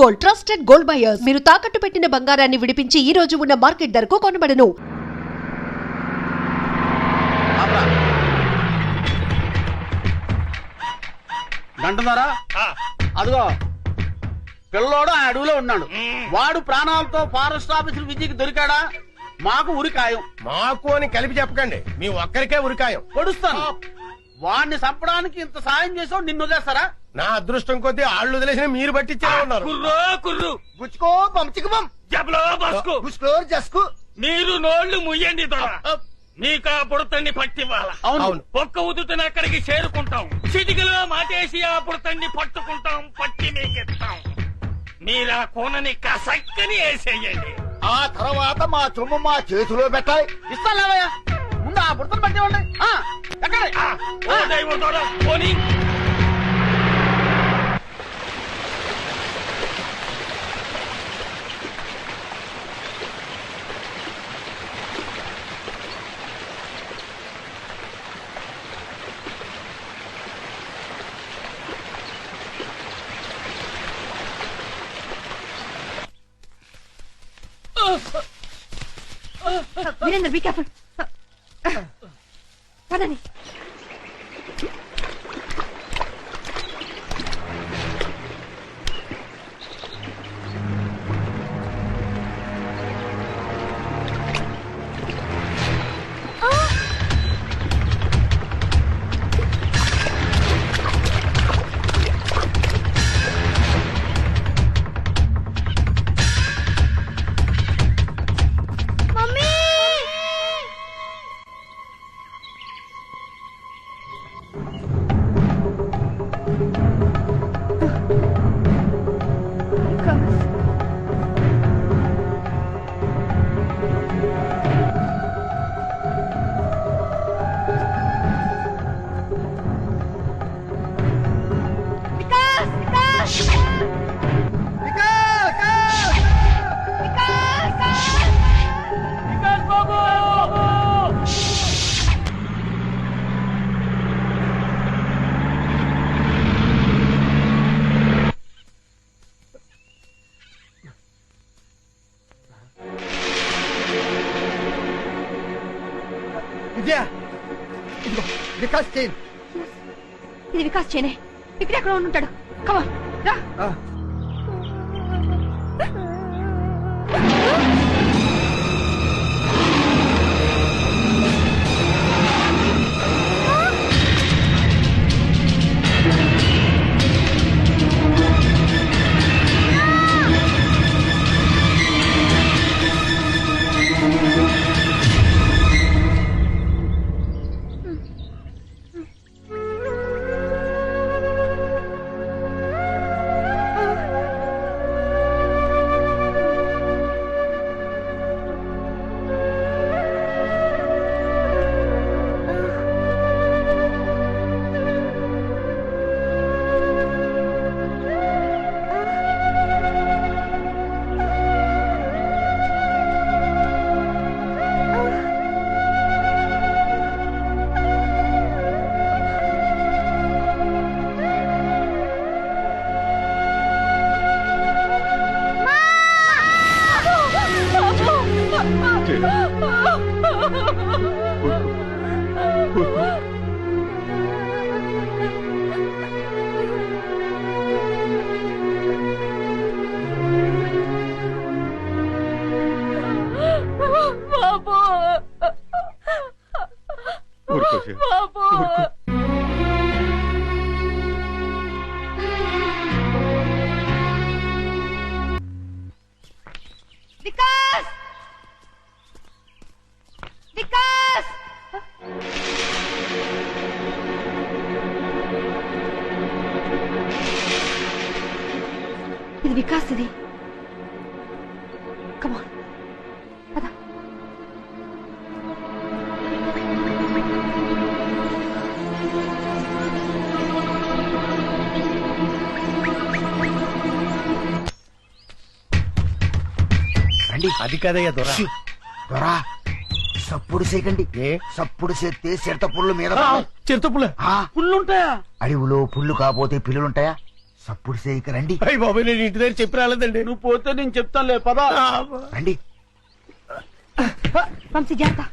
Gold, trusted gold buyers. మీరు తాకట్టు పెట్టిన బంగారాన్ని విడిపించి ఈ రోజు ఉన్న మార్కెట్ ధరకు కొనబడను. అంటున్నారా? అదిగో పిల్లోడు ఆ అడవిలో ఉన్నాడు. వాడు ప్రాణాలతో ఫారెస్ట్ ఆఫీసర్ విజయ్కి దొరికాడా? మాకు ఉరికాయం. మాకు అని కలిపి చెప్పకండి, మీ ఒక్కరికే ఉరికాయం. పొడుస్తాను. వాడిని చంపడానికి ఇంత సాయం చేసావు, నిన్ను వదిలేస్తారా? నా అదృష్టం కొద్దీ ఆళ్ళు వదిలేసిన మీరు పట్టించే ఉన్నారు. గుచ్చుకో పంచికం జస్కు మీరు నోళ్లు ముయ్యండి దొర. నీకా పుడతండి పట్టివ్వాల. అవును. ఒక్క ఉదుటన అక్కడికి చేరుకుంటాం. చిటికలో మాటేసి ఆ పుడతండి పట్టుకుంటాం, పట్టి మీకిస్తాం. మీరా కోనని కసక్కని వేసేయండి. ఆ తర్వాత మా సొమ్ము మా చేతిలో పెట్టాలి. ఇస్తాను లేవయ్యా, ముందు ఆ బుడతను పట్టేవాడి. ఓ దైవం దొర పోనీ. Veerendra, be careful. పదండి. విజయ, ఇదిగో వికాస్ చైన్. ఇది వికాస్ చేనే. ఇక్కడ ఎక్కడ ఉంటాడు? కమా రా. వికాస్, వికాస్. ఇది వికాస్. ఇది కమాన్ పద. అది కదయ్యా దొరా. దొరా, సప్పుడు చేయకండి. సప్పుడు చేస్తే చిరత పుళ్ళు మీద చిరుతపుల్ల పుల్లుంటాయా? అడవిలో పుళ్ళు కాకపోతే పిల్లులుంటాయా? సప్పుడు చేయక రండి. అయ్యి బాబాయ్, నేను ఇంటి దగ్గర చెప్పి రాలేదండి. నువ్వు పోతే నేను చెప్తానులే పదా. రండి. వంశీ జాగ్రత్త.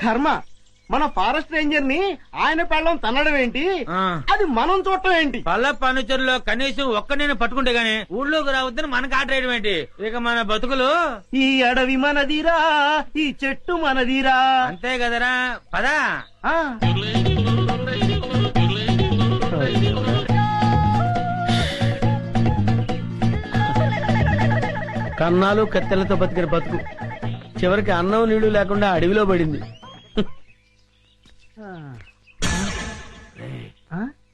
కర్మ, మన ఫారెస్ట్ రేంజర్ ని ఆయన పెళ్ళం తన్నడం ఏంటి, అది మనం చూడటం ఏంటి? పల్ల పనుచరులో కనీసం ఒక్క నేను పట్టుకుంటే గానీ ఊళ్ళోకి రావద్దని మనకు ఆట వేయడం ఏంటి? ఇక మన బతుకులు ఈ అడవి మనదిరా, ఈ చెట్టు మనదిరా. అంతే కదరా, పదా. కన్నాలు కత్తెలతో బతికిన బతుకు చివరికి అన్నం నీళ్లు లేకుండా అడవిలో పడింది.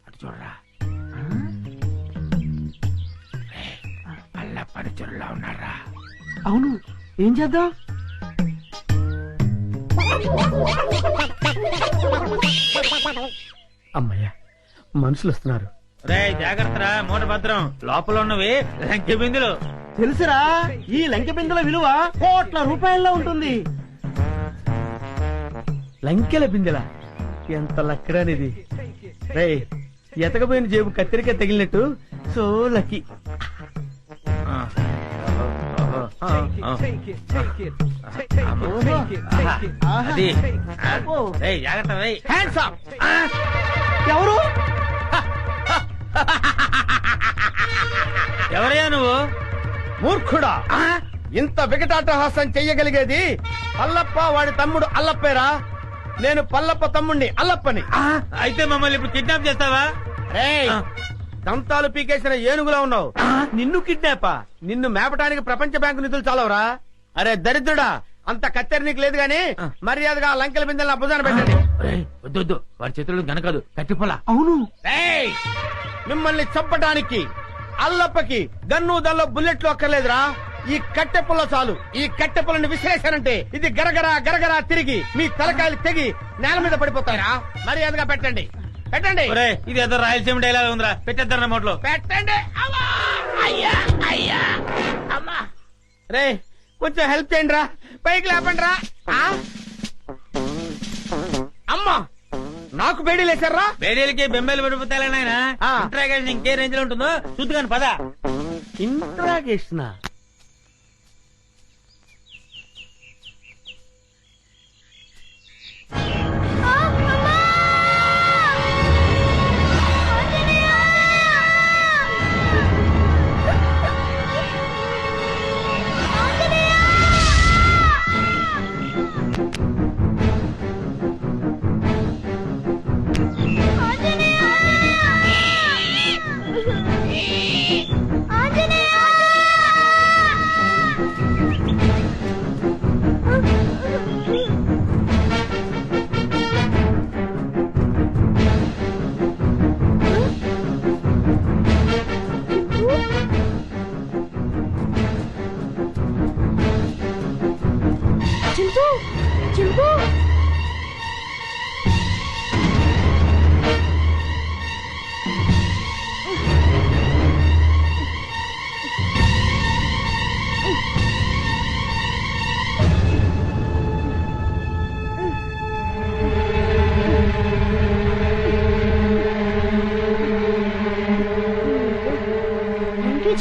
అటు చూడరా, పల్ల పనుచరులా ఉన్నారా? అవును, ఏం చేద్దాం? అమ్మయ్యా, మనుషులు వస్తున్నారు. రే జాగ్రత్తరా, మూట భద్రం. లోపల ఉన్నవి లంకె బిందులు. తెలుసురా, ఈ లంకె బిందెల విలువ కోట్ల రూపాయల్లో ఉంటుంది. లంకెల బిందెల ఎంత లక్కడానిది. రే, ఎతకపోయిన జేబు కత్తిరిక తగిలినట్టు సో లక్కీ. అది జాగ్రత్త. ఎవరు? ఎవరయ్యా నువ్వు? మూర్ఖుడా, ఇంత వికటాటహాసం చెయ్యగలిగేది పల్లప్ప వాడి తమ్ముడు అల్లప్పేరా. నేను పల్లప్ప తమ్ముణ్ణి అల్లప్పని. అయితే మమ్మల్ని ఇప్పుడు కిడ్నాప్ చేస్తావా? రేయ్, దంతాలు పీకేసిన ఏనుగులా ఉన్నావు. నిన్ను కిడ్నాపా? నిన్ను మేపటానికి ప్రపంచ బ్యాంకు నిధులు చాలవరా? అరే దరిద్రుడా, అంత కత్తెర నీకు లేదు గాని మర్యాదగా లంకెల బిందెల భుజాన పెట్టండి. వద్దు, వాడి చేతులు గనకదు, కట్టిపోలా. అవును, రేయ్, మిమ్మల్ని చంపటానికి అల్లప్పకి గన్ను దల్లో బుల్లెట్లు అక్కర్లేదురా. ఈ కట్టెపుల్ల చాలు. ఈ కట్టెపుల్లని విసిరేశానంటే ఇది గరగరా గరగరా తిరిగి మీ తలకాయలు తెగి నేల మీద పడిపోతారా. మర్యాదగా పెట్టండి, పెట్టండి. ఇది ఏదో రాయలసీమ డైలాగ్ ఉందిరా, పెట్టేద్దరు నోట్లో. పెట్టండి. రే, కొంచెం హెల్ప్ చేయండి రా, పైకి లేపండి రా. అమ్మా, నాకు బేడీ లేచారా? బేడీలకి బెంబేలు పడిపోతాయి నాయన. ఇంట్రాగేషన్ ఇంకే రేంజ్ లో ఉంటుందో చూద్దుగాని పద. ఇంట్రాగేషన్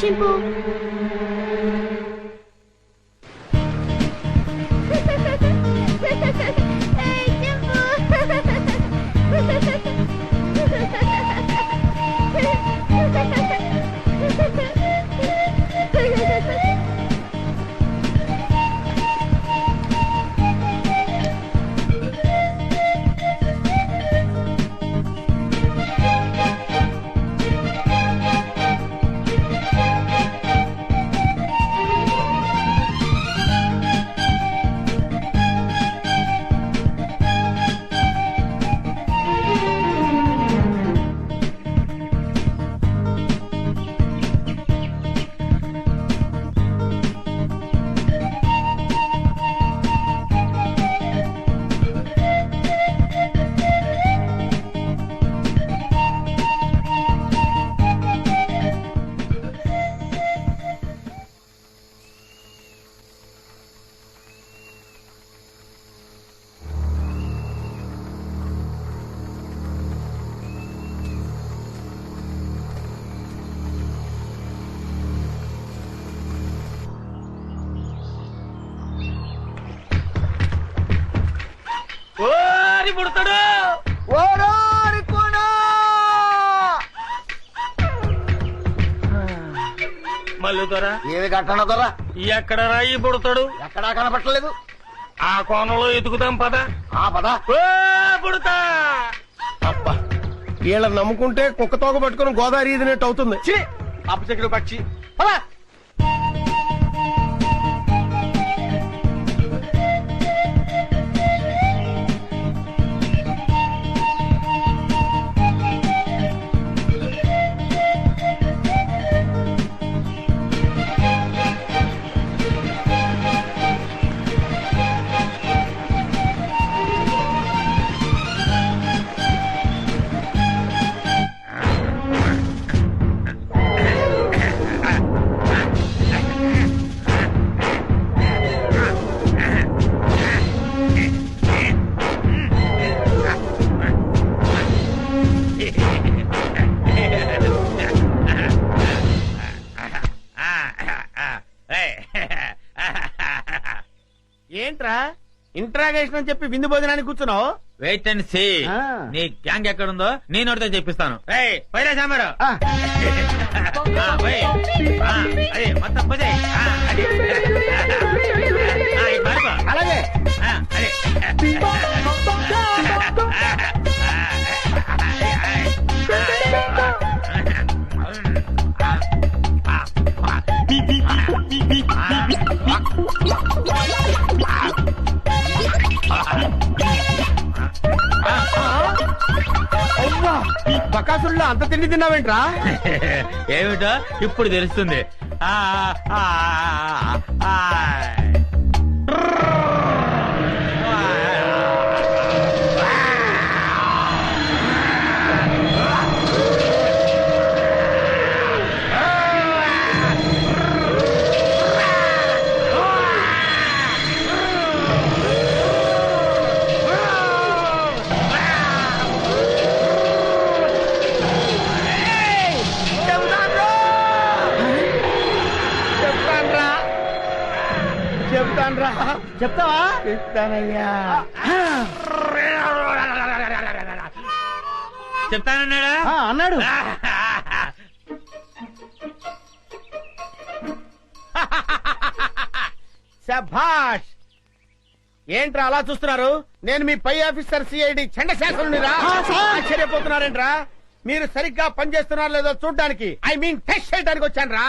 చింపు చింపు ఓరి పుడతాడు. మల్లు దొర ఏమి కట్టన దొరా ఎక్కడ రాయి పుడతాడు? ఎక్కడా కనపట్టలేదు. ఆ కోణంలో ఎదుగుదాం పద. ఆ పద. ఓ పుడతా. అబ్బా వీళ్ళని నమ్ముకుంటే కుక్క తోక పట్టుకుని గోదావరి ఈదినట్టు అవుతుంది. అప్పచెక్కుడు పక్షి. ఏంట్రా ఇంట్రాగేషన్ అని చెప్పి విందు భోజనానికి కూర్చున్నావు? Wait and see. నీ గ్యాంగ్ ఎక్కడుందో నేను నోటితో చెప్పిస్తాను. పైరా సాంబారు మొత్తం పదే. అలాగే బకాసుల్లో అంత తిండి తిన్నావేంట్రా? ఏమిటో ఇప్పుడు తెలుస్తుంది. చెప్తావా? చెప్తానయ్యా. చెప్తానన్నాడా? అన్నాడు. శభాష్. ఏంట్రా అలా చూస్తున్నారు? నేను మీ పై ఆఫీసర్ సిఐడి చండశాసనునిరా. ఆశ్చర్యపోతున్నారేంట్రా? మీరు సరిగ్గా పనిచేస్తున్నారో లేదో చూడ్డానికి, ఐ మీన్ టెస్ట్ చేయడానికి వచ్చాను రా.